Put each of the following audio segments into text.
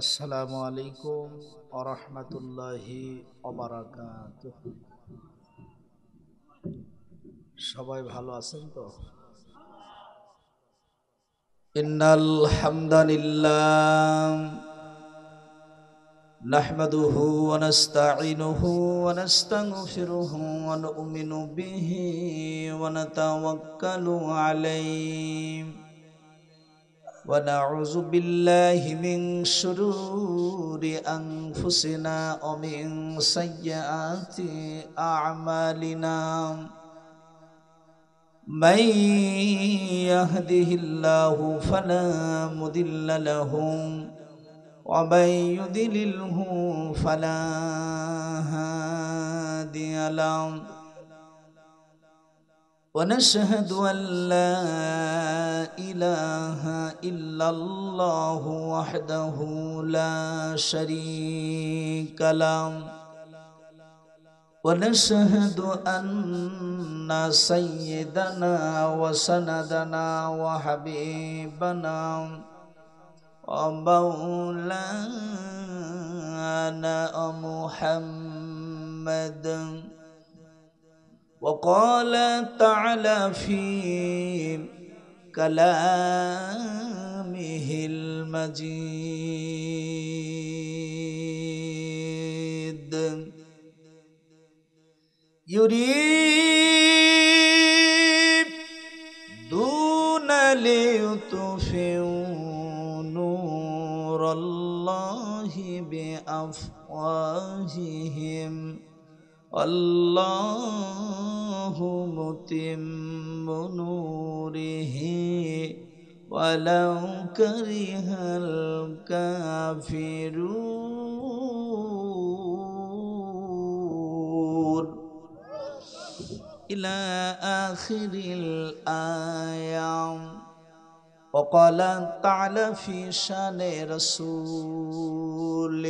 আসসালামু আলাইকুম ওরহমতুল্লাহি ওবারাকাতুহ। সবাই ভালো আছেন তো? ইন্নাল হামদালিল্লাহ নাহমাদুহু ওয়া নাস্তাঈনুহু ওয়া নাস্তাগফিরুহু ওয়া নু'মিনু বিহি ওয়া নাতাওয়াক্কালু আলাইহি ওয়া নাউযু বিল্লাহি মিন শুরুরি আনফুসিনা ওয়া মিন সাইয়্যাতি আ'মালিনা। من يهده الله فلا مضل له ومن يضلله فلا هادي له ونشهد أن لا إله إلا الله وحده لا شريك له ونشهد أن سيدنا وسندنا وحبيبنا ومولانا محمد وقال تعالى في كلامه المجيد يريدون ليطفئوا نور الله بأفواههم والله متم نوره ولو كره الكافرون إلى آخر الآية. وقال تعالى في شان رسول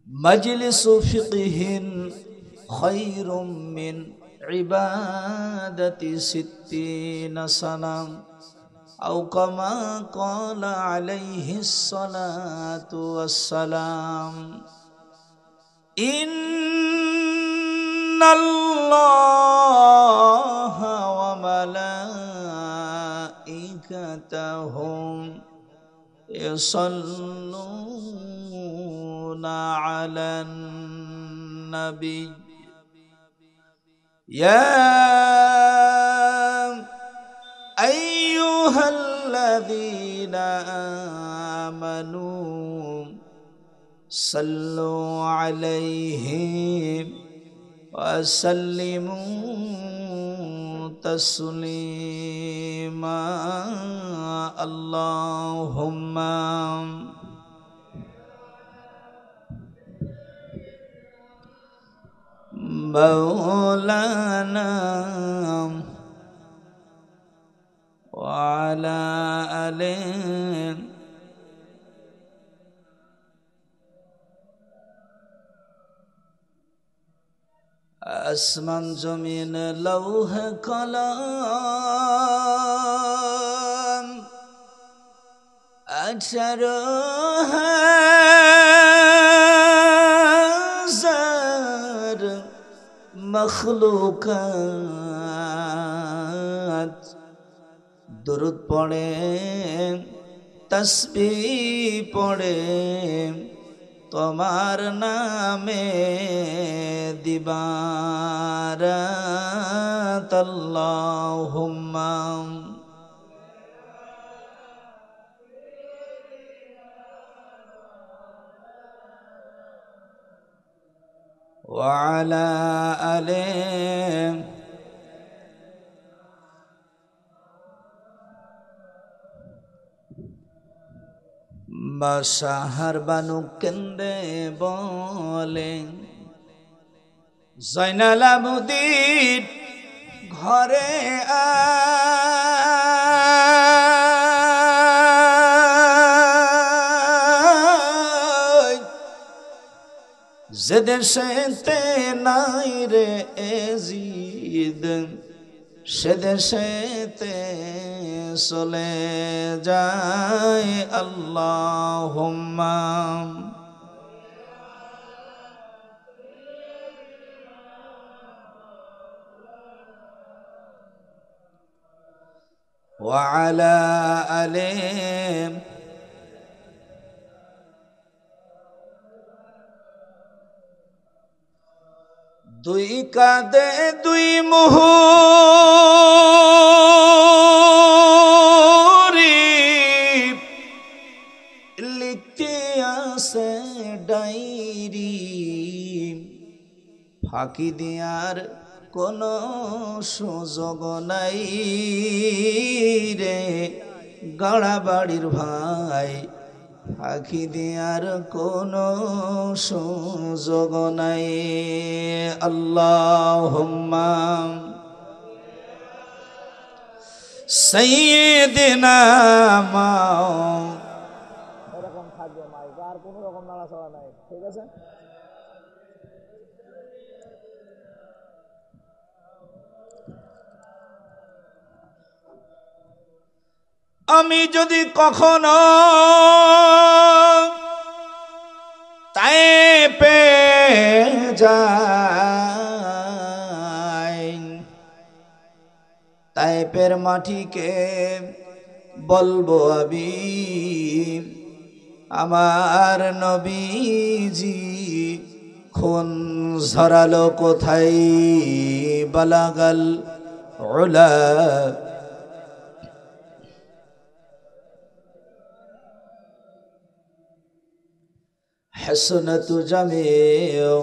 مجلس فقه خير من عبادة 60 سنة أو كما قال عليه الصلاة والسلام. إن الله وملائكته يصلون على النبي يا أيها الذين آمنوا صلوا عليه وسلموا تسليما. اللهم مولانا وعلى آله আসমান জমিন লৌহ কলম 18,000 মখলুকাত দুরূদ পড়ে তসবিহ পড়ে তোমার নামে দিবারাত। আল্লাহুম্মা ওয়া আলা আলিহি বাসাহার বানু কেন্দ্রে বলে জয়নাল আবুদ্দিন ঘরে আয় যে দেশেতে নাই রে এজিদ সে দেশেতে চলে যায়। আল্লাহুম্মা ওয়া আলা আলি। দুই কাঁধে দুই মুহুরি লিখতে আছে ডাইরি, ফাঁকি দেওয়ার কোনো সুযোগ নাই রে গাড়াবাড়ির ভাই, ফাঁকি দেওয়ার কোনো সুযোগ নাই। আল্লাহুম্মা সাইয়্যিদিনা এরকম থাকবে মাইক, আর কোনো রকম নাড়াচাড়া নাই, ঠিক আছে? আমি যদি কখনো তায়েফে যাই, তায়েফের মাটিকে বলবো আমি আমার নবীজি খুন ঝরালো কোথায়, বালাগাল উলা হাসনাতু জামিউ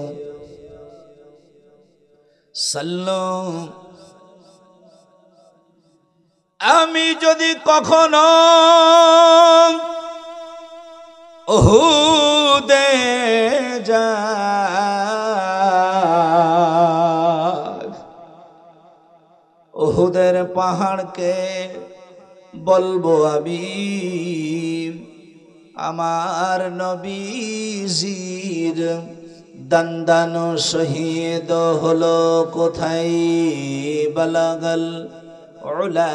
সাল্লু। আমি যদি কখনো উহুদে যাই, উহুদের পাহাড়কে বলবো আমি আমার নবীজির দান্দান শহীদ হলো কোথায়, বালাগাল উলা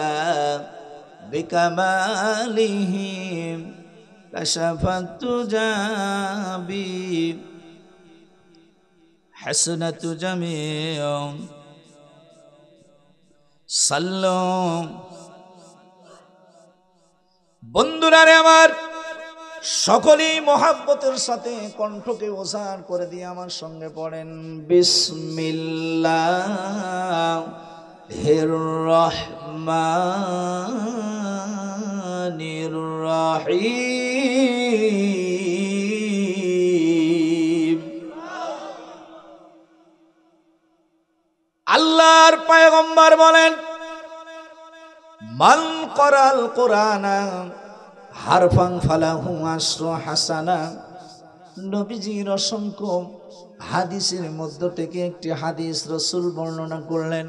বিকামালিহি কাশাফাত জাবি হাসনাতু জামিউ সাল্লু। বন্ধুরা রে আমার, সকলেই মহাব্বতের সাথে কণ্ঠকে ওসার করে দিয়ে আমার সঙ্গে পড়েন বিসমিল্লাহির রহমানির রহিম। আল্লাহর পয়গম্বর বলেন, মান করাল কোরআনা হারফাং ফালাহু আশরু হাসানা। নবীজির অসংখ্য হাদিসের মধ্য থেকে একটি হাদিস রাসূল বর্ণনা করলেন,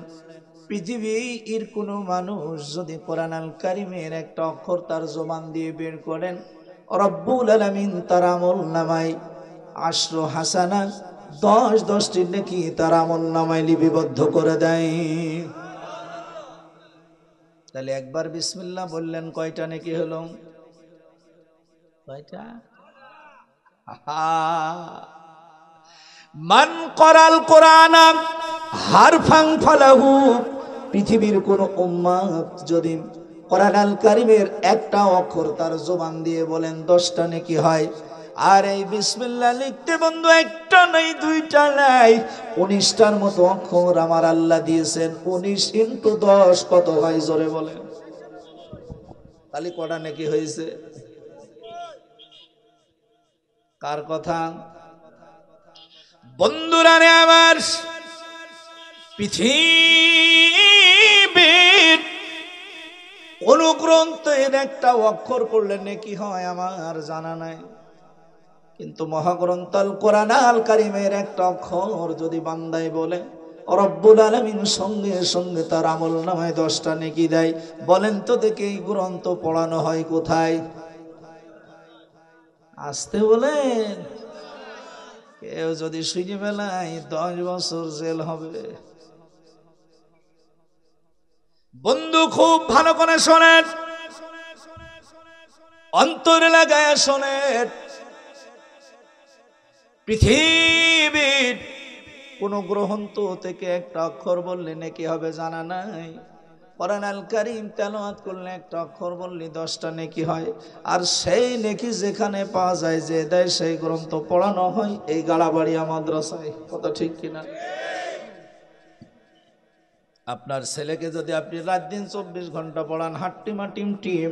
পৃথিবীর কোনো মানুষ যদি কোরআন আল কারিমের একটা অক্ষর তার জবান দিয়ে বের করেন, রব্বুল আলামিন তার আমল নামায় আশরু হাসানা 10টি নেকি তার আমল নামায় লিপিবদ্ধ করে দেয়। তাহলে একবার বিসমিল্লাহ বললেন কয়টা নেকি হলো? কয়টা? মান করাল কোরআন হারফাং ফালাহু। পৃথিবীর কোন উম্মত যদি কোরআন আল কারিমের একটা অক্ষর তার জবান দিয়ে বলেন 10টা নেকি হয়। আর এই বিসমিল্লাহ লিখতে বন্ধু একটা নাই, দুইটা নাই, 19টার মতো অক্ষর আমার আল্লাহ দিয়েছেন। 19 × 10 কত হয় জোরে বলেন? তাহলে কটা নেকি হয়েছে? কার কথা? বন্ধুরা রে আমার, পৃথিবীর কোন গ্রন্থের একটা অক্ষর পড়লে নেকি হয় আমার জানা নাই, কিন্তু মহাগ্রন্থ আল কোরআন আল কারিমের একটা অক্ষর যদি বান্দায় বলে, রব্বুল আলামিন সঙ্গে সঙ্গে তার আমল নামায় 10টা নেকি দেয়। বলেন তো দেখি এই গ্রন্থ পড়ানো হয় কোথায়? আসতে বলেন। কেউ যদি শুনে বেলায় 10 বছর জেল হবে। বন্ধু খুব ভালো করে শোনেন, অন্তরে লাগায় শোনেন। পৃথিবীর কোন গ্রন্থ থেকে একটা অক্ষর বললে নেকি হবে জানা নাই। কোরআন আল কারীম তেলাওয়াত করলে একটা অক্ষর বললে 10টা নেকি হয়। আর সেই নেকি যেখানে পাওয়া যায়, যে দেয় সেই গ্রন্থ পড়ানো হয় এই গাড়াবাড়িয়া মাদ্রাসায়। কথা ঠিক কিনা? আপনার ছেলেকে যদি আপনি রাত দিন 24 ঘন্টা পড়ান, হাট্টিমা টিম টিম,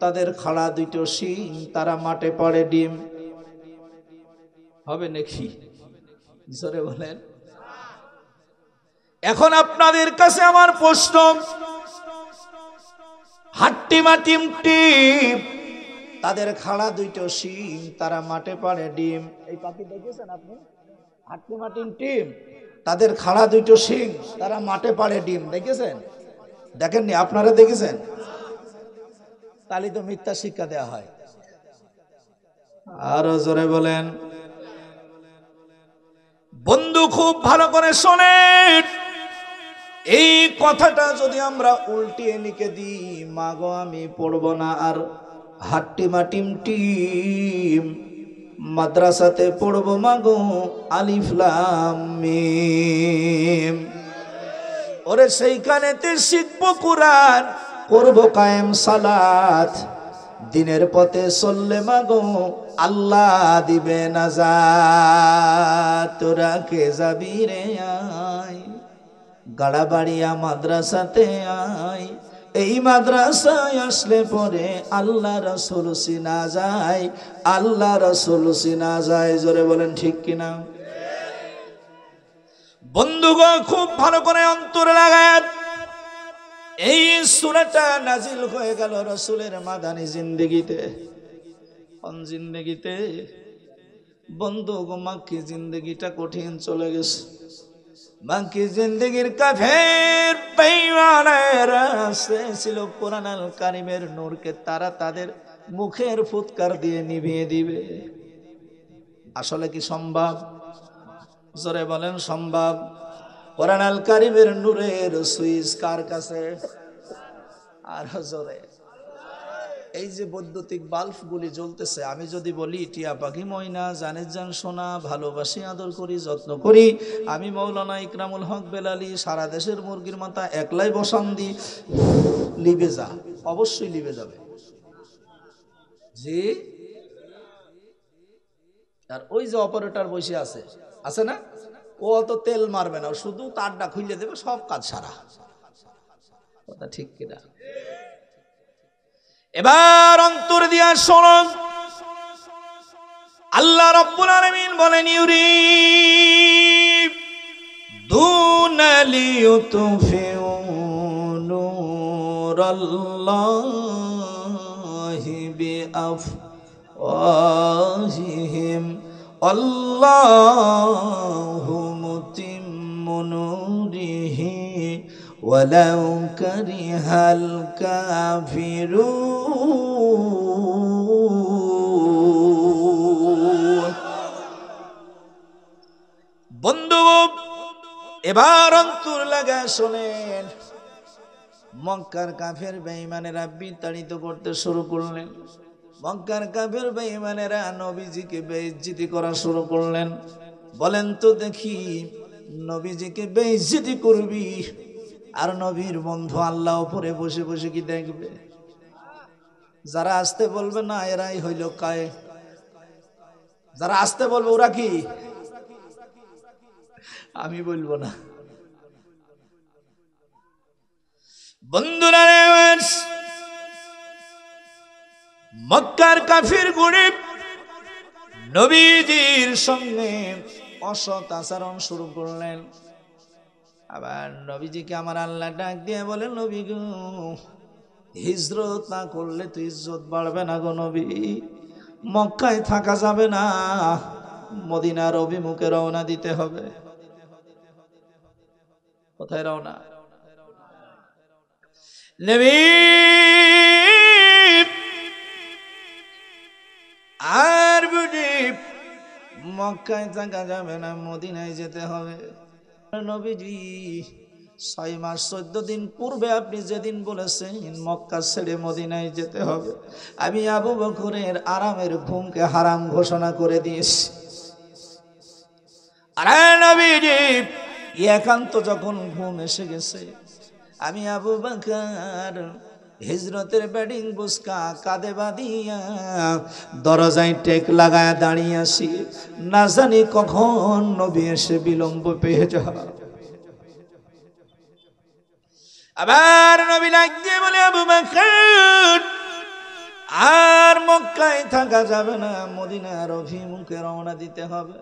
তাদের খাড়া দুটো শিং, তারা মাঠে পড়ে ডিম, হবে নাকি? জোরে বলেন। এখন আপনাদের কাছে আমার প্রশ্ন, হাট্টিমা টিম টিম, তাদের খাড়া দুটো শিং, তারা মাঠে পাড়ে ডিম। এই পাখি দেখেছেন আপনি? হাট্টিমা টিম টিম, তাদের খাড়া দুটো শিং, তারা মাঠে পাড়ে ডিম, দেখেছেন? দেখেননি? আপনারা দেখেছেন? তাহলে তো মিথ্যা শিক্ষা দেওয়া হয়। আরো জোরে বলেন। বন্ধু খুব ভালো করে শোনেন, এই কথাটা যদি আমরা উল্টিয়ে লিখে দিই, মাগো আমি পড়বো না আর হাট্টিমা টিম টিম, মাদ্রাসাতে পড়বো মাগো আলিফ লাম মিম, ওরে সেইখানেতে শিখবো কোরআন, করবো কায়েম সালাত, দিনের পথে চললে মাগো আল্লাহ দিবে নাজাত। তোরা কে যাবি রে আয়, গাড়াবাড়িয়া মাদ্রাসাতে আয়, এই মাদ্রাসায় আসলে পরে আল্লাহ রাসূল চিনা যায়, আল্লাহ রাসূল চিনা যায়। জোরে বলেন ঠিক কিনা? বন্ধুগণ খুব ভালো করে অন্তরে লাগায়, এই সূরাটা নাজিল হয়ে গেল রাসূলের মাদানী জিন্দেগিতে। কোন জিন্দেগিতে? বন্ধুগণ মাক্কি জিন্দেগিটা কঠিন চলে গেছে। বাকি জিন্দেগির কাফের বেঈমানেরা ছিল কোরআন আল কারীমের নূরকে তারা তাদের মুখের ফুৎকার দিয়ে নিভিয়ে দিবে। আসলে কি সম্ভব? জোরে বলেন সম্ভব? কোরআন আল কারীমের নূরের সুইচ কার কাছে? আর জোরে। এই যে বৈদ্যুতিক বাল্বগুলি জ্বলতেছে, আমি যদি বলি টিয়া পাখি ময়না, জানের জান সোনা, ভালোবাসি আদর করি যত্ন করি, আমি মৌলানা ইকরামুল হক বেলালি, সারা দেশের মুরগির মাথা একলাই বসান দি, লিবে যা, অবশ্যই লিবে যাবে। জি। আর ওই যে অপারেটর বসে আছে, আছে না, ও অত তেল মারবে না, শুধু তারটা খুলে দেবে, সব কাজ সারা। কথা ঠিক কিনা? এবার অন্তর দিয়া শুনুন, আল্লাহ রাব্বুল আলামিন বলেন, ইউরিদুনা লিইউতফিউ নূরাল্লাহি বিআফওয়াহিহিম আল্লাহু মুতিম্মু নূরিহি ওয়ালাউ কারিহাল কাফিরুন। বন্ধু এবার অন্তর লাগা শোনেন, মক্কার কাফের বেঈমানেরা বিতাড়িত করতে শুরু করলেন। মক্কার কাফের বেঈমানেরা নবীজিকে বেইজ্জতি করা শুরু করলেন। বলেন তো দেখি, নবীজিকে বেইজ্জতি করবি আর নবীর বন্ধু আল্লাহ উপরে বসে বসে কি দেখবে? যারা আসতে বলবে না এরাই হইল কায়ে, যারা আসতে বলবে ওরা কি? আমি বলবো না। বন্ধুরা, মক্কার কাফির গরিব নবীজির সঙ্গে অসৎ আচরণ শুরু করলেন। আবার নবীজিকে আমার আল্লাহ ডাক দিয়ে বলে, নবী গো, হিজরত না করলে তো ইজ্জত বাড়বে না গো নবী, মক্কায় থাকা যাবে না, মদিনার অভিমুখে রওনা দিতে হবে। কোথায় রওনা? নবী আর বুঝি মক্কায় থাকা যাবে না, মদিনায় যেতে হবে। নবীজি 6 মাস 14 দিন পূর্বে আপনি যেদিন বলেছেন মক্কা ছেড়ে মদিনায় যেতে হবে, আমি আবু বকরের আরামের ঘুমকে হারাম ঘোষণা করে দিয়েছি। আরে নবীজি, একান্ত যখন ঘুম এসে গেছে, আমি আবু বকর হিজরতের ব্যাডিং বুসকা কাঁধে বাঁধিয়া দরজায় টেক লাগায় দাঁড়িয়ে আসি, না জানি কখন নবী এসে বিলম্ব পেয়ে যায়। আবার নবী ডাক দিয়ে বলে, আবু বকর আর মক্কায় থাকা যাবে না, মদিনার অভিমুখে রওনা দিতে হবে।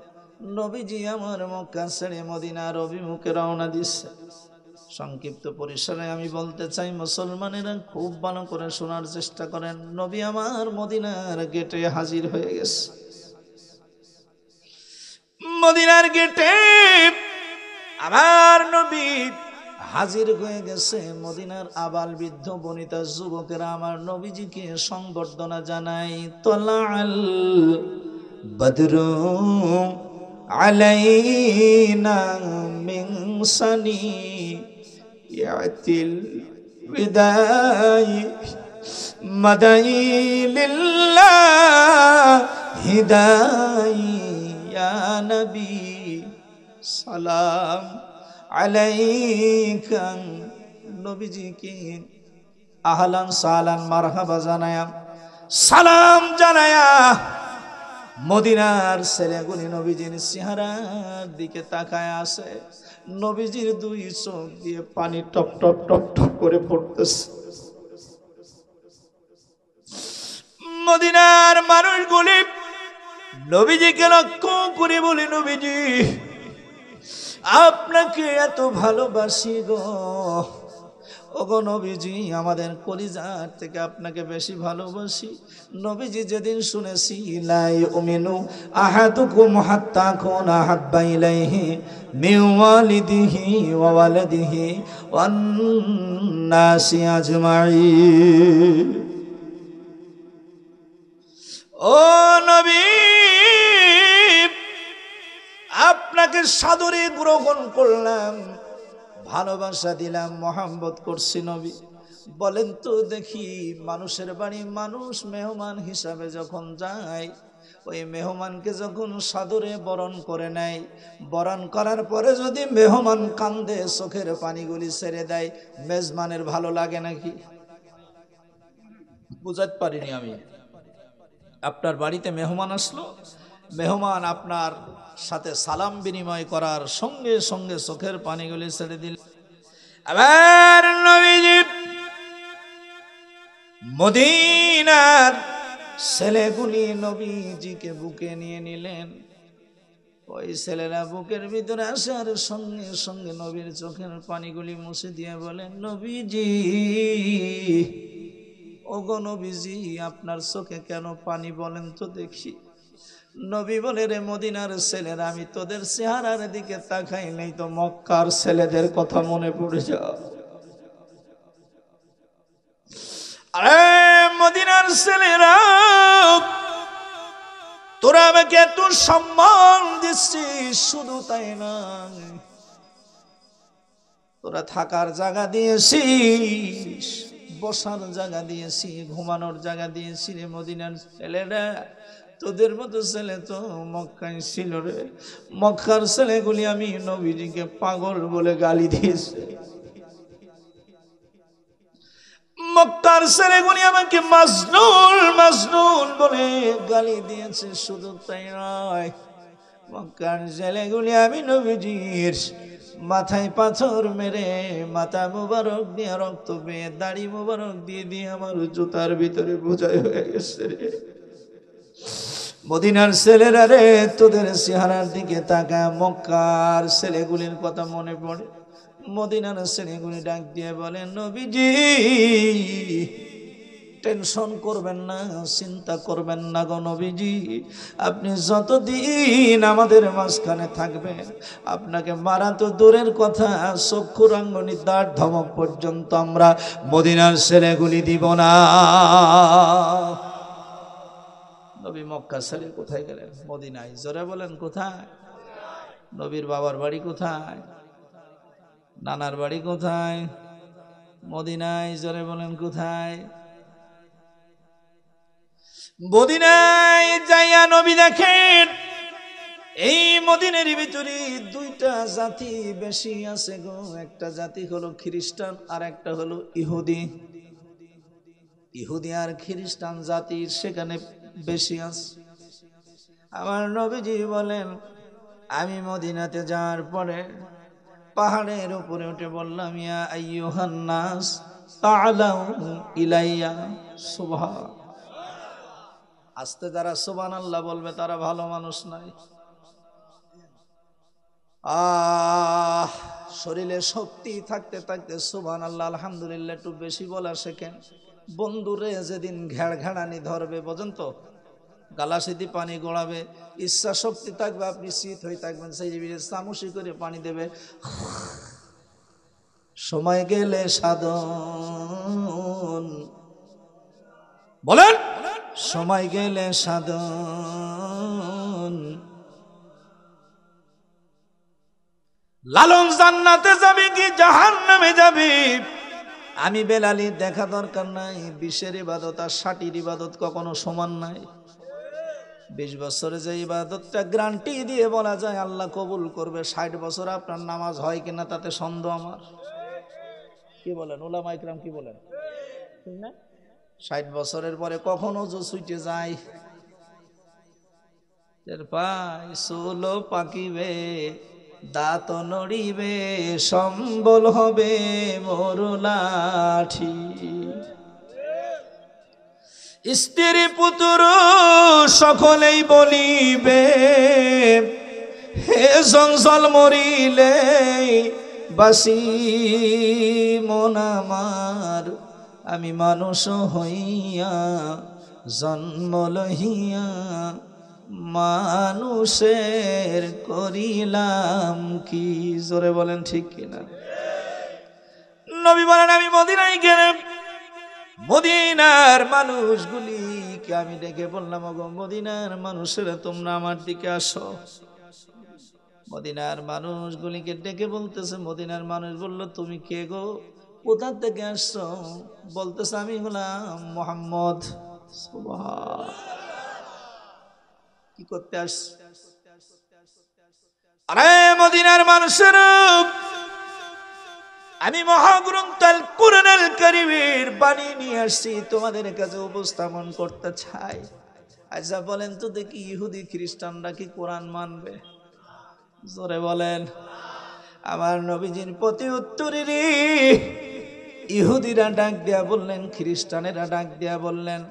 নবীজি আমার মক্কা ছেড়ে মদিনার অভিমুখে রওনা দিচ্ছে। সংক্ষিপ্ত পরিসরে আমি বলতে চাই, মুসলমানেরা খুব ভালো করে শোনার চেষ্টা করেন। নবী আমার মদিনার গেটে হাজির হয়ে গেছে। মদিনার গেটে আমার নবী হাজির হয়ে গেছে। মদিনার আবাল বৃদ্ধ বনিতা যুবকেরা আমার নবীজিকে সংবর্ধনা জানাই। তলাল বদরু আলাইনা মিন সানিয়াতিল বিদাই মাদাই লিল্লাহ হিদাই ইয়া নবী সালাম আলাইকা। নবীজিকে আহলান সালান মারহাবা জানায়া, সালাম জানায়া মদিনার ছেলেগুলি নবীজির চেহারার দিকে তাকায় আছে। নবীজির 2 চোখ দিয়ে পানি টপ টপ টপ টপ করে পড়তেছে। মদিনার মানুষগুলি নবীজিকে লক্ষ্য করে বলে, নবীজি আপনাকে এত ভালোবাসি গো। ওগো নবীজি, আমাদের কলিজার থেকে আপনাকে বেশি ভালোবাসি। নবীজি যেদিন শুনেছি লা ইউমিনু আহাদুকুম হাত্তা কুনা হাব্বা ইলাইহি মিন ওয়ালিদিহি ওয়া ওয়ালাদিহি ওয়ান নাসি আজমাইন। ও নবী, আপনাকে সাদরে গ্রহণ করলাম, ভালোবাসা দিলাম, মহব্বত করছি। নবী বলেন তো দেখি, মানুষের বাড়ি মানুষ মেহমান হিসাবে যখন যায়, ওই মেহমানকে যখন সাদরে বরণ করে নেয়, বরণ করার পরে যদি মেহমান কান্দে, চোখের পানিগুলি ছেড়ে দেয়, মেজবানের ভালো লাগে নাকি? বুঝাতে পারিনি আমি। আপনার বাড়িতে মেহমান আসলো, মেহমান আপনার সাথে সালাম বিনিময় করার সঙ্গে সঙ্গে চোখের পানিগুলি ছেড়ে দিল। আবার নবীজি মদিনার ছেলেগুলি নবীজিকে বুকে নিয়ে নিলেন। ওই ছেলেরা বুকের ভিতরে আসার সঙ্গে সঙ্গে নবীর চোখের পানিগুলি মুছে দিয়ে বলেন, নবীজি, ওগো নবীজি, আপনার চোখে কেন পানি বলেন তো দেখি। নবী বলে, রে মদিনার ছেলেরা, আমি তোদের চেহারার দিকে তাকাই নেই তো মক্কার ছেলেদের কথা মনে পড়ে যাও। আরে মদিনার ছেলেরা, তোরা আমাকে এত সম্মান দিচ্ছিস, শুধু তাই না, তোরা থাকার জায়গা দিয়েছিস, বসার জায়গা দিয়েছি, ঘুমানোর জায়গা দিয়েছি। রে মদিনার ছেলেরা, তোদের মতো ছেলে তো মক্কায় ছিল রে। মক্কার ছেলেগুলি আমি নবীজিকে পাগল বলে গালি দিয়েছে। মক্কার ছেলেগুলি আমাকে মাজনুন মাজনুন বলে গালি দিয়েছে। শুধু তাই নয়, মক্কার ছেলেগুলি আমি নবীজির মাথায় পাথর মেরে, মাথা মুবারক দিয়ে রক্ত পেয়ে, দাড়ি মুবারক দিয়ে দিয়ে আমার জুতার ভিতরে বোঝাই হয়ে গেছে রে। মদিনার ছেলেরা রে, তোদের চেহারার দিকে তাকা, মক্কার ছেলেগুলির কথা মনে পড়ে। মদিনার ছেলেগুলি ডাক দিয়ে বলেন, নবীজি টেনশন করবেন না, চিন্তা করবেন না গো নবীজি, আপনি যতদিন আমাদের মাঝখানে থাকবেন, আপনাকে মারা তো দূরের কথা, চক্ষুরাঙ্গনি দাঁড় ধমক পর্যন্ত আমরা মদিনার ছেলেগুলি দিব না। নবী মক্কা ছেড়ে কোথায় গেলেন? মদিনায়। জোরে বলেন কোথায়? নবীর বাবার বাড়ি কোথায়? নানার বাড়ি কোথায়? মদিনায়। জোরে বলেন কোথায়? মদিনায় যাইয়া নবী দেখেন এই মদিনের ভিতরে দুইটা জাতি বেশি আছে গো। একটা জাতি হলো খ্রিস্টান আর একটা হলো ইহুদি। ইহুদি আর খ্রিস্টান জাতির সেখানে বেশি আছে। আমার নবীজি বলেন আমি মদিনাতে যাওয়ার পরে পাহাড়ের উপরে উঠে বললাম ইয়া আইয়ুহান নাস তাআলাউ ইলাইয়া। সুবহান। আস্তে যারা সুবহানাল্লাহ বলবে তারা ভালো মানুষ নাই। শরীরে শক্তি থাকতে থাকতে সুবহানাল্লাহ আলহামদুলিল্লাহ একটু বেশি বলা শেখেন। বন্ধুরে যেদিন ঘেড়ানি ধরবে পর্যন্ত গালাসিদি পানি গড়াবে, ইচ্ছা শক্তি থাকবে আপনি শীত হয়ে থাকবেন, সেই চামচি করে পানি দেবে। সময় গেলে সাধন, বলেন সময় গেলে সাধন। লালন জান্নাতে যাবে কি জাহান্নামে যাবে আমি বেলালি দেখা দরকার নাই। 20-এর ইবাদত আর 60-এর ইবাদত কখনো সমান নাই। 20 বছরে যে ইবাদতটা গ্যারান্টি দিয়ে বলা যায় আল্লাহ কবুল করবে, 60 বছর আপনার নামাজ হয় কিনা তাতে সন্দেহ আমার। কি বলেন উলামা ইকরাম, কি বলেন? ঠিক না? 60 বছরের পরে কখনো যে ছুটে যায় এর পাই সোলো পাকিবে, দাঁত নড়িবে, সম্বল হবে মোর লাঠি। স্ত্রী পুত্র সকলেই বলিবে হে জঞ্জল মরিলে বাসি মন আমার। আমি মানুষ হইয়া জন্ম লহিয়া মানুষের করিলাম কি। জোরে বলেন ঠিক কিনা? নবী বলেন আমি মদিনায় গেলাম, মদিনার মানুষগুলিকে আমি ডেকে বললাম ওগো মদিনার মানুষেরা তোমরা আমার দিকে আসো। মদিনার মানুষগুলিকে ডেকে বলতেছে, মদিনার মানুষ বলল তুমি কে গো, কোথা থেকে আসছো? বলতেছে আমি হলাম মুহাম্মদ। সুবহান। কি করতে আস? আরে মদিনার মানুষের আমি মহাগ্রন্থ আল কুরআনুল কারীমের বাণী নিয়ে আসছি তোমাদের কাছে উপস্থাপন করতে চাই। আচ্ছা বলেন তো দেখি ইহুদি খ্রিস্টানরা কি কোরআন মানবে? জোরে বলেন। আমার নবীজির প্রতি উত্তরে ইহুদিরা ডাক দেয়া বললেন, খ্রিস্টানেরা ডাক দেয়া বললেন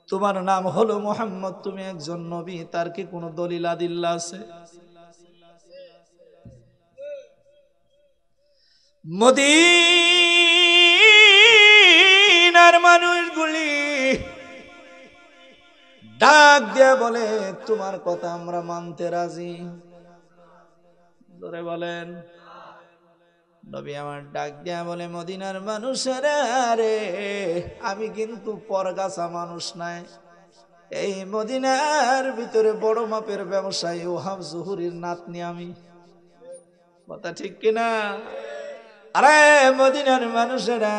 তোমার নাম হলো মুহাম্মদ, তুমি একজন নবী, তার কি কোনো দলিল আদিল্লা আছে? মদিনার মানুষগুলি ডাক দেয়া বলে তোমার কথা আমরা মানতে রাজি। ধরে বলেন। নবী আমার ডাক দেয়া বলে মদিনার মানুষেরা রে আমি কিন্তু পরগাছা মানুষ নাই। এই মদিনার ভিতরে বড় মাপের ব্যবসায়ী ওহাব জহুরীর নাতনি আমি। কথা ঠিক কিনা? আরে মদিনার মানুষেরা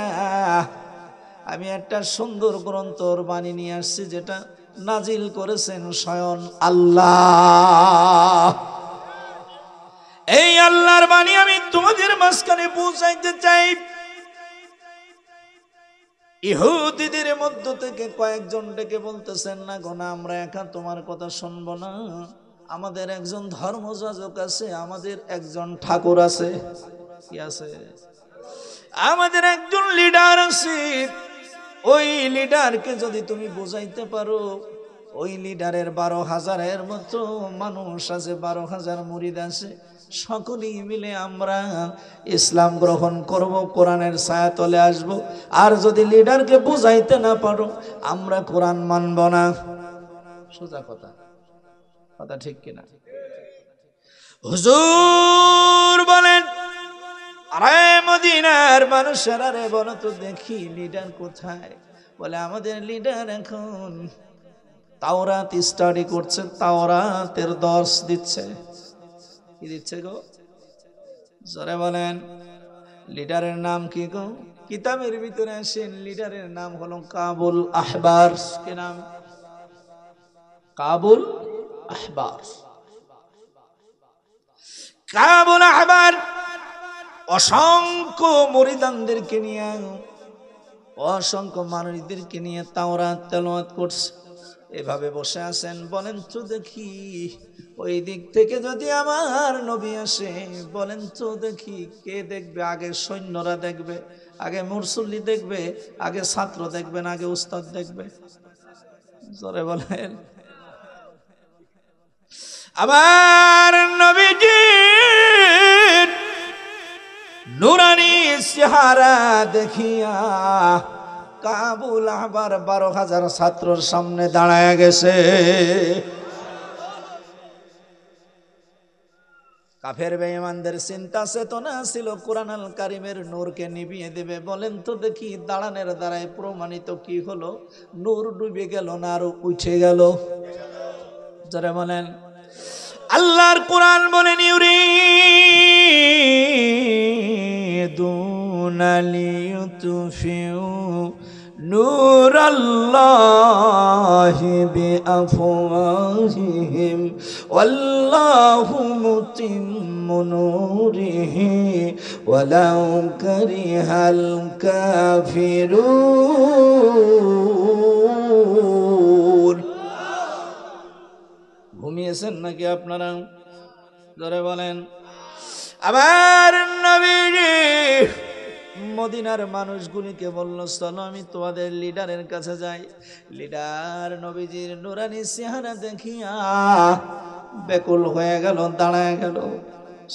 আমি একটা সুন্দর গ্রন্থর বাণী নিয়ে আসছি যেটা নাজিল করেছেন স্বয়ং আল্লাহ। এই আল্লাহর বাণী আমি তোমাদের মাঝখানে পৌঁছাইতে চাই। ইহুদিদের মধ্য থেকে কয়েকজন ডেকে বলতেছেন না গো না আমরা একা তোমার কথা শুনবো না, আমাদের একজন ধর্মযাজক আছে, আমাদের একজন ঠাকুর আছে। কি আছে? আমাদের একজন লিডার আছে। ওই লিডারকে যদি তুমি বোঝাইতে পারো, ওই লিডারের 12,000-এর মতো মানুষ আছে, 12,000 মুরিদ আছে, সকলেই মিলে আমরা ইসলাম গ্রহণ করব, কোরআনের ছায়াতলে আসব। আর যদি লিডারকে বুঝাইতে না পারো আমরা কোরআন মানব না। সোজা কথা। কথা ঠিক কিনা? হুজুর বলেন আরে মদিনার মানুষেরা রে বলো তো দেখি লিডার কোথায়? বলে আমাদের লিডার এখন তাওরাত স্টাডি করছে, তাওরাতের দর্শ দিচ্ছে। কি দিচ্ছে গো? জোরে বলেন। লিডারের নাম কি গো? কিতাবের ভিতরে আসেন, লিডারের নাম হলো কাবুল আহবার। কি নাম? কাবুল আহবার। কাবুল আহবার অসংখ্য মুরিদানদেরকে নিয়ে, অসংখ্য মানুষদেরকে নিয়ে তাওরাত তেলাওয়াত করছে। এভাবে বসে আছেন, বলেন তো দেখি ওই দিক থেকে যদি আমার নবী আসে, বলেন তো দেখি কে দেখবে? আগে সৈন্যরা দেখবে, আগে মুরসুল্লি দেখবে, আগে ছাত্র দেখবেন, আগে উস্তাদ দেখবে? জোরে বলেন। আমার নবীজি নুরানি চেহারা দেখিয়া কাবুল আহবার 12,000 ছাত্রর সামনে দাঁড়ায় গেছে। কাফের বেঈমানদের চিন্তা চেতনা ছিল কোরআন আল কারিমের নূরকে নিভিয়ে দেবে। বলেন তো দেখি দাঁড়ানোর দ্বারায় প্রমাণিত কি হলো? নূর ডুবে গেল না আরো উঠে গেল? যারা বলেন। আল্লাহর কোরআন বলেন ইউরিদুনা লিইউতফিউ নূরাল্লাহি বিআফওয়াহিহিম ওয়াল্লাহু মুতিম্মু নূরিহি ওয়ালাউ কারিহাল কাফিরুন। ঘুমিয়েছেন নাকি আপনারা? জোরে বলেন। আবার নবীজি মদিনার মানুষগুলিকে বলল, চলো আমি তোমাদের লিডারের কাছে যাই। লিডার নবীজির নুরানি চেহারা দেখিয়া বেকুল হয়ে গেল, দাঁড়ায় গেল।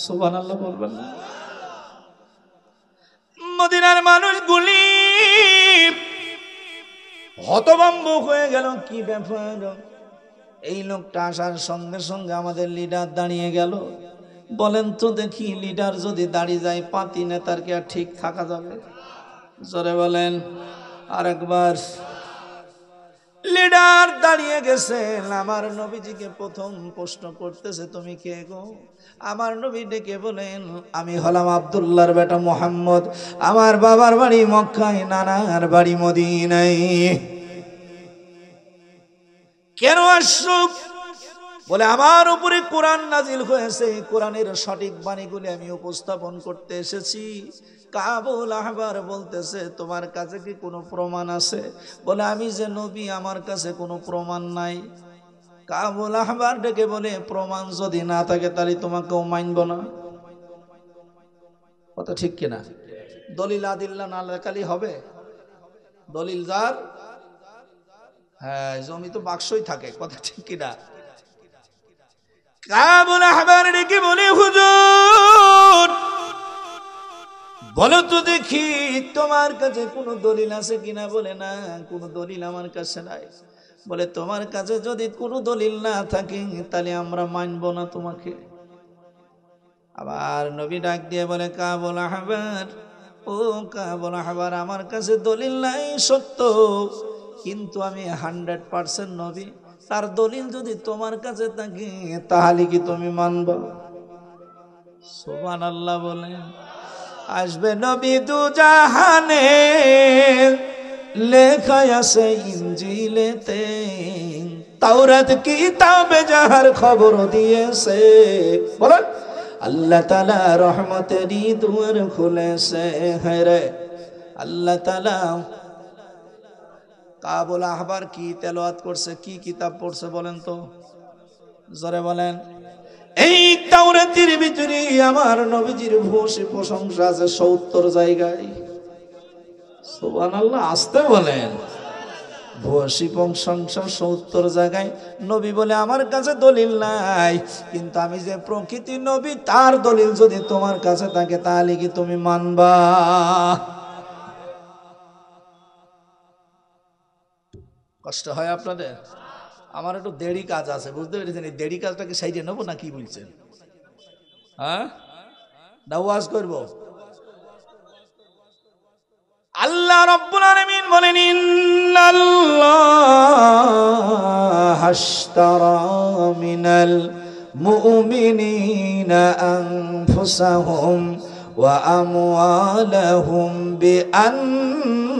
সুবহানাল্লাহ বলবেন না? মদিনার মানুষগুলি হতভম্ব হয়ে গেল, কি ব্যাপার? এই লোকটা আসার সঙ্গে সঙ্গে আমাদের লিডার দাঁড়িয়ে গেল। বলেন তো দেখি লিডার যদি দাঁড়িয়ে যায়, পাতি নেতার কি আর ঠিক থাকা যাবে? জোরে বলেন আরেকবার। লিডার দাঁড়িয়ে গেছেন, আমার নবীজিকে প্রথম প্রশ্ন করতেছে, তুমি কে গো? আমার নবী ডেকে বলেন, আমি হলাম আব্দুল্লাহর বেটা মুহাম্মদ, আমার বাবার বাড়ি মক্কায়, নানার বাড়ি মদিনায়। কেন আসছো? বলে আমার উপরে কোরআন নাজিল হয়েছে, কোরআনের সঠিক বাণীগুলি আমি উপস্থাপন করতে এসেছি। কাবুল আহবার বলতেছে, তোমার কাছে কি কোনো প্রমাণ আছে? বলে আমি যে নবী, আমার কাছে কোনো প্রমাণ নাই। কাবুল আহবার ডেকে বলে, প্রমাণ যদি না থাকে তাহলে তোমাকেও মানব না। কথা ঠিক কিনা? দলিল আদিল্লা না লেখালি হবে? দলিল যার, হ্যাঁ, জমি তো বাক্সই থাকে। কথা ঠিক কিনা? কাবুল আহবার ডেকে বলে, হুজুর বলো তো দেখি তোমার কাছে কোনো দলিল আছে কিনা? বলে না, কোনো দলিল আমার কাছে নাই। বলে তোমার কাছে যদি কোনো দলিল না থাকে তাহলে আমরা মানব না তোমাকে। আবার নবী ডাক দিয়ে বলে, কাবুল আহবার, ও কাবুল আহবার, আমার কাছে দলিল নাই সত্য, কিন্তু আমি 100% নবী। তার দলিল যদি তোমার কাছে থাকে তাহলে কি তুমি মানবা? সুবহানাল্লাহ বলেন। আসবে নবী দু জাহানে, লেখা আছে ইনজিলেতে, তাওরাত কিতাবে যাহার খবর দিয়েছে। বলেন আল্লাহ তাআলা রহমতেরই দুয়ার খুলেছে। হ্যাঁ রে, আল্লাহ তাআলা কাবুল আহবার কি তেলাওয়াত করছে, কি কিতাব পড়ছে বলেন তো? জোরে বলেন। এই তাওরাতের ভিতরে আমার নবীজির ভূয়সী প্রশংসা আছে 70 জায়গায়। সুবহানাল্লাহ, আসতে বলেন। ভূয়সী প্রশংসা 70 জায়গায়। নবী বলে আমার কাছে দলিল নাই, কিন্তু আমি যে প্রকৃতি নবী, তার দলিল যদি তোমার কাছে থাকে তাহলে কি তুমি মানবা? কষ্ট হয় আপনাদের? আমার একটু দেরি কাজ আছে, বুঝতে পেরেছেন? এই দেরি কাজটাকে সাইডে নেবো না কি বলছেন? হ্যাঁ, দাওয়াজ করব। আল্লাহ রাব্বুল আলামিন বলেন, ইন্নাল্লাহা আশতারা মিনাল মুমিনিনা আনফুসাহুম ওয়া আমওয়ালাহুম বিআন্না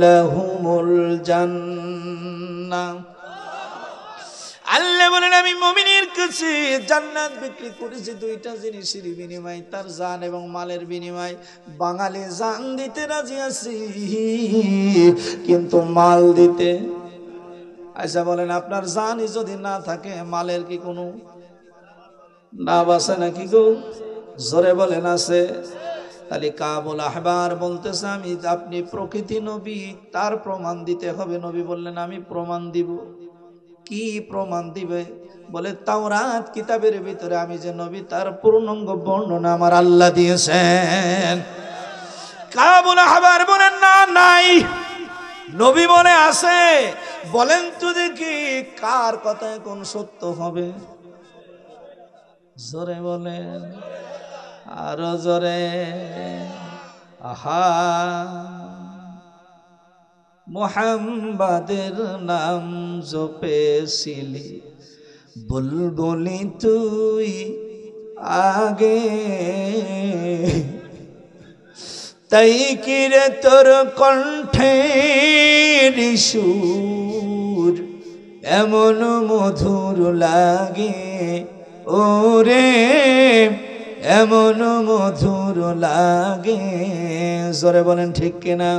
লাহুমুল জান্নাহ। আল্লাহ বলেন আমি মুমিনের কাছে জান্নাত বিক্রি করেছি দুইটা জিনিসের বিনিময়ে, তার জান এবং মালের বিনিময়ে। বাঙালি জান দিতে রাজি আছি, কিন্তু মাল দিতে। আচ্ছা বলেন, আপনার জানই যদি না থাকে, মালের কি কোনো নাম আছে নাকি গো? জোরে বলেন আছে। তাহলে কাবুল আহবার বলতেছে আমি আপনি প্রকৃতি নবী, তার প্রমাণ দিতে হবে। নবী বললেন আমি প্রমাণ দিব। কি প্রমাণ দিবে? বলে তাওরাত কিতাবের ভিতরে আমি যে নবী তার পূর্ণাঙ্গ বর্ণনা আমার আল্লাহ দিয়েছেন। কাবুল আহবার বলেন না, নাই। নবী বলে আছে। বলেন তো দেখি কার কথা এখন সত্য হবে? জোরে বলেন, আরো জোরে। আহা, মুহাম্মাদের নাম জপেছিলি বুলবুলি তুই আগে, তাই কিরে তোর কণ্ঠের সুর এমন মধুর লাগে ওরে, এমন মধুর লাগে। জোরে বলেন ঠিক কিনা?